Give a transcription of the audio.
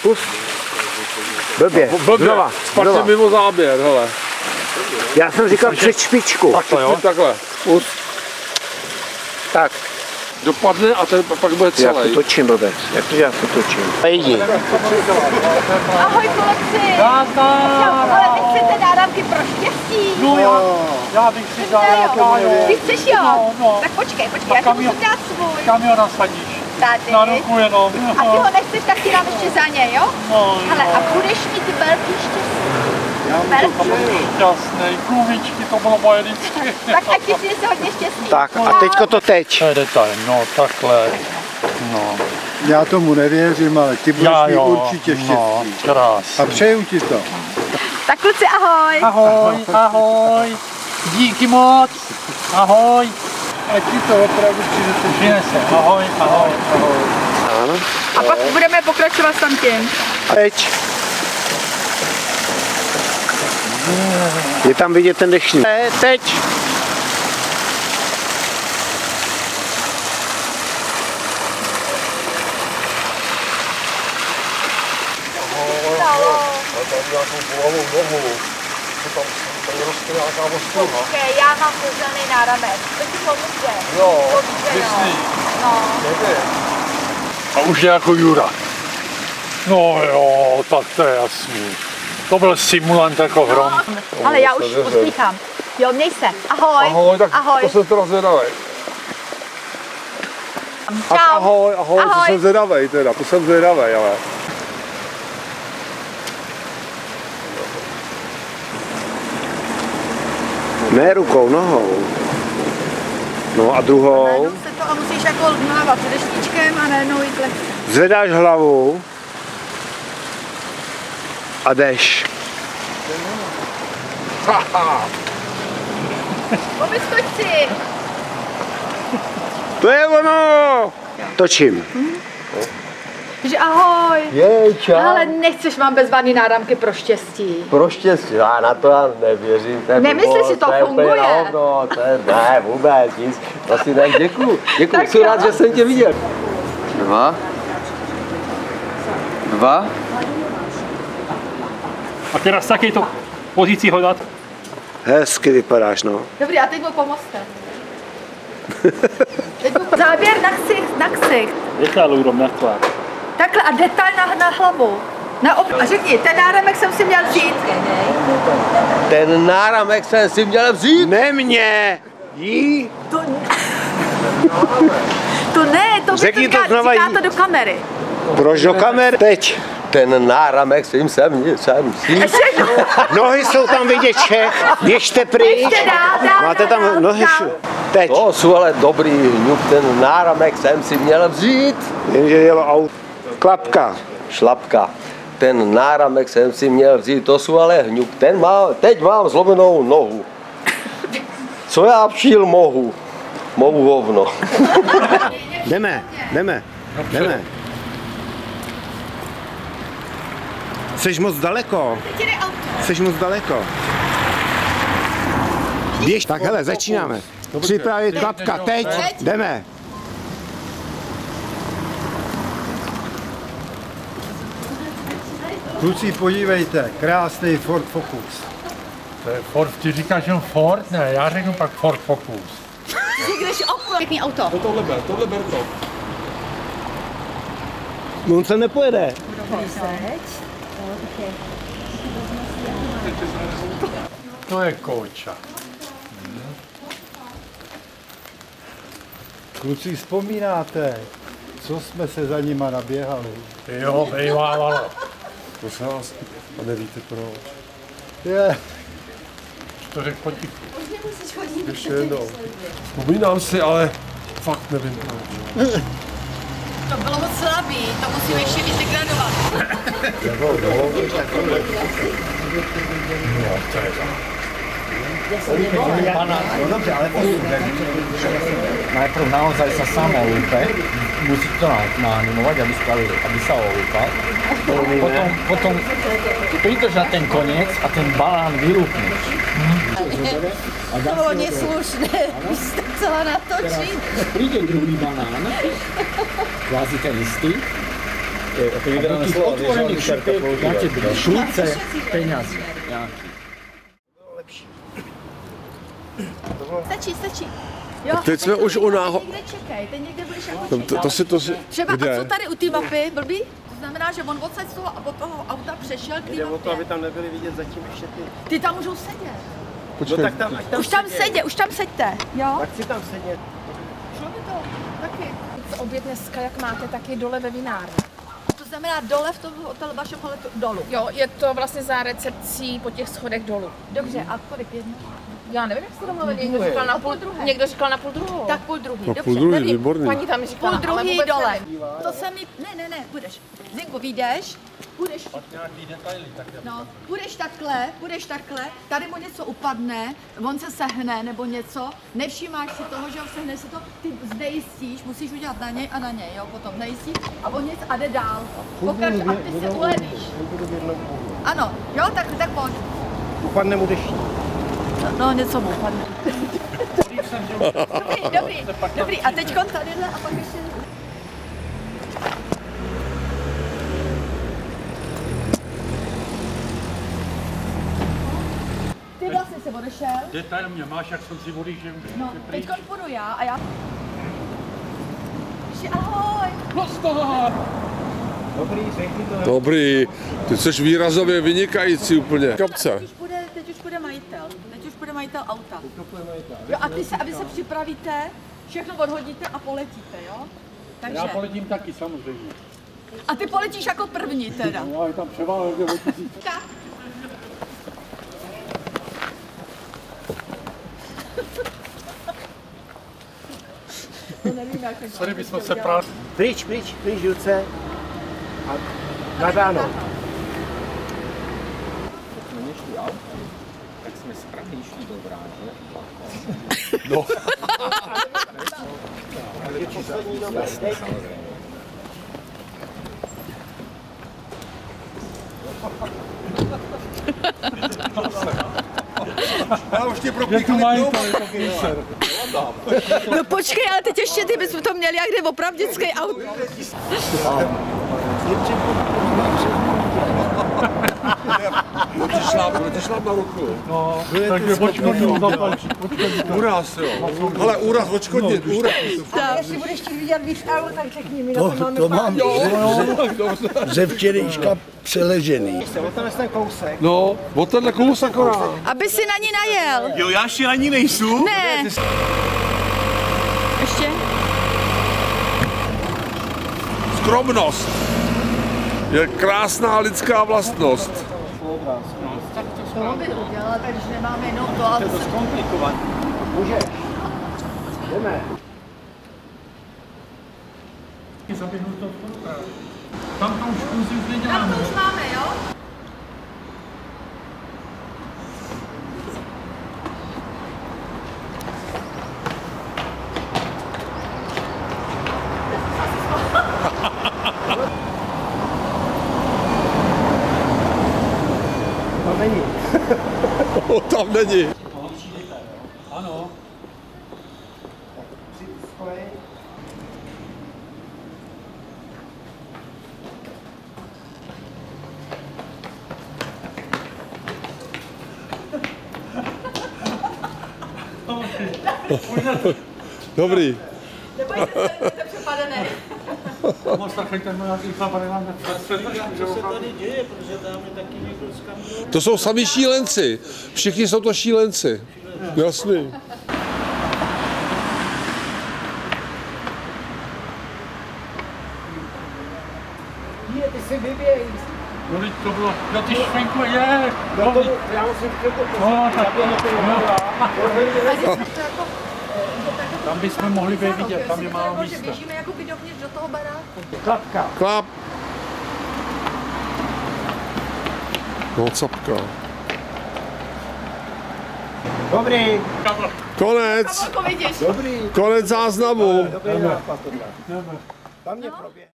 Pust. Blbě. Znova. Špatně mimo záběr, hele. Já jsem říkal před špičku. Takhle, jo? Takhle. Pust. Tak. Dopadne a ten pak bude Já celý. to točím, blbec. Jak to já to točím? Jdi. Ahoj kluci. Ale vy chcete náramky pro štěstí. No já bych si dal nějakou Ty chceš jo? No. Tak počkej, já ti musím dát svůj. Kam jo nasadíš? Tady. Na ruku jenom. A ty ho nechceš, tak ti dám ještě za něj, jo? No, hele, a budeš mít velký štěstí. Velký. Šťastný, kumičky, to bylo moje vždycky. Tak ať ti přinese hodně štěstí. Tak a teďko to teď. To je detail, no takhle. No. Já tomu nevěřím, ale ty budeš mít určitě štěstí. No, krásně. A přeju ti to. Tak kluci, ahoj. Ahoj, ahoj. Díky moc. Ahoj. Ať ti to opravdu Přinese. Ahoj, ahoj, ahoj. Ano. A pak budeme pokračovat s tam tím. A teď. Je tam vidět ten deštník. Teď. Počkej, já mám kozelný náramek. To ti pomůže. Jo, myslíš? No. A už jako Jura. No jo, tak to je jasný. To byl simulant jako hrom. Ale já už uspíchám. Jo, měj se. Ahoj. Ahoj, tak ahoj. to jsem teda zvědavý. Čau. Ahoj, ahoj, to Ahoj. jsem zvědavý teda, to jsem zvědavý, ale. Ne rukou, nohou. No a druhou. Najednou se to a musíš jako mávat deštičkem a najednou jít lehce. Zvedáš hlavu. A jdeš. Povyskoč si. To je ono! Točím. Takže ahoj. Jej, čau. Ale nechceš mám bezvadný náramky pro štěstí. Pro štěstí, já na to já nevěřím. To je Nemyslíš blbost, si, to je úplně funguje? na hovno, to je, ne, vůbec nic. Vlastně ne, děkuju, Tak jsem jo. rád, že jsem tě viděl. 2. 2. A teraz takejto pozícii ho dát. Hezky vypadáš, no. Dobrý, a teď mu pomozte. Záběr na ksicht. Detailu urob na tvár. Takhle a detail na hlavu. A řekni, ten náramek jsem si měl vzít. Ten náramek jsem si měl vzít. Ne mě! Jí! To ne, to Řekni to znova říká jí. to do kamery. Proč do kamer? Teď. Ten náramek jsem vzít. Ještě jednou. Nohy jsou tam vidět všech. Běžte pryč. Ještě dál. Máte tam nohy teď. To jsou ale dobrý hňup, ten náramek jsem si měl vzít. Jenže jelo auto. Klapka. Šlapka. Ten náramek jsem si měl vzít, to jsou ale hňup. Teď mám zlomenou nohu. Co já přijel mohu? Mohu hovno. Jdeme. Jseš moc daleko. Jseš moc daleko. Běž. Tak hele, začínáme. Připravit klapka. Teď. Jdeme. Kluci, podívejte, krásný Ford Focus. To je Ford, ty říkáš jen Ford? Ne, já řeknu pak Ford Focus. Pěkný auto. Tohle ber to. On se nepojede. To je kouča. Kluci, vzpomínáte, co jsme se za nima naběhali? Jo, bejvávalo. Prosím vás, a nevíte proč. Je. To řekl potichu. Ještě jednou. Vzpomínám si, ale fakt nevím proč. To bylo moc slabý, to musíme ještě víc degradovat. No dobře, ale najprv naozaj sa samo lúpe, musí to naanimovať, aby sa olúpal. Potom pridrž na ten koniec a ten balán vylúpneš. To bylo neslušné, už to chcela natočit. Príde druhý banán, kvázi ten istý, Otvorených šupiek, máte šulce, peňazí. Stačí. Jo, Teď jsme už u náho... Někde čekej, teď někde budeš jako čekat. To si... Třeba, kde? a co tady u té mapy, blbý? To znamená, že on odsaď z toho a od toho auta přešel k té mapě. tam nebyly vidět zatím ještě ty. Ty tam můžou sedět. Počkej. No tak tam, Už tam seďte, jo? Tak si tam sedět. Šlo by to, taky. Oběd dneska, jak máte, tak je dole ve vinárně. To znamená dole v tom hotelu vašem dolu. Jo, je to vlastně za recepcí po těch schodech dolů. Dobře, a kolik jedno? Já nevím, jak jste domluvili, někdo říkal na půl druhé. Někdo říkal na půl druhou. Tak půl druhý, No, dobře. půl druhý, nevím. výborný. Paní tam říkala, Půl druhý ale vůbec dole. nevím. To se mi, ne, budeš. Zinku, vyjdeš, budeš takhle, tady mu něco upadne, on se sehne nebo něco, nevšímáš si toho, že ho sehne si to, ty znejistíš, musíš udělat na něj, jo, potom znejistíš a on nic a jde dál. Pokaž a ty se ulevíš. Ano, jo, tak pojď. Upadne mu deští. No, něco mu upadne. Dobrý, a teďkon tadyhle a pak ještě... Ty vlastně se odešel. Detail mě máš, jak jsem si odjížděl. No, teďkon půjdu já a já... Ještě ahoj. Dobrý, ty jsi výrazově vynikající úplně. Kapce. Teď už bude majitel auta. Jo, a vy se připravíte, všechno odhodíte a poletíte, jo? Takže... Já poletím taky samozřejmě. A ty poletíš jako první teda. Já je tam převálil 2000. Sorry, bychom se právě... Pryč, Julce. A na ráno. Tak jsme správně šli do Vráže. No. Jasně, samozřejmě. No počkej, ale teď ještě ty bychom to měli jak jde opravdický auto. Budete šláp na ruku. No, takže počkej, zaplačit. Úraz, jo. Hele, úraz, odškodnit, úraz. Jestli budeš chtít vidět víc auto, tak řekni mi, To mám ze včerejška přeležený. Ten kousek. No, o tenhle kousek akorát. aby si na ní najel. Jo, já šílení nejsou. Ne. Ještě? Skromnost je krásná lidská vlastnost. To by udělala, takže nemáme jenom to, ale se... Komplikovaný. Můžeš. Jdeme. Tam to už kusy už Tam neděláme. to už máme, jo? Tam není. Tam není. Ano. Dobrý. Nebojte se, budete přepadený. To jsou sami šílenci. Všichni jsou to šílenci. Jasný. Ty si vyběj. No, teď to bylo, jo, ty švenku, je. Já musím No, tak, tam bychom mohli být vidět, tam je málo Že místa. běžíme jako by dovnitř do toho baráku. Klapka. Klap. No, capka. Dobrý. Konec. Jako vidíš. Konec záznamu. Dobrý nápad tohle. Tam mě proběh.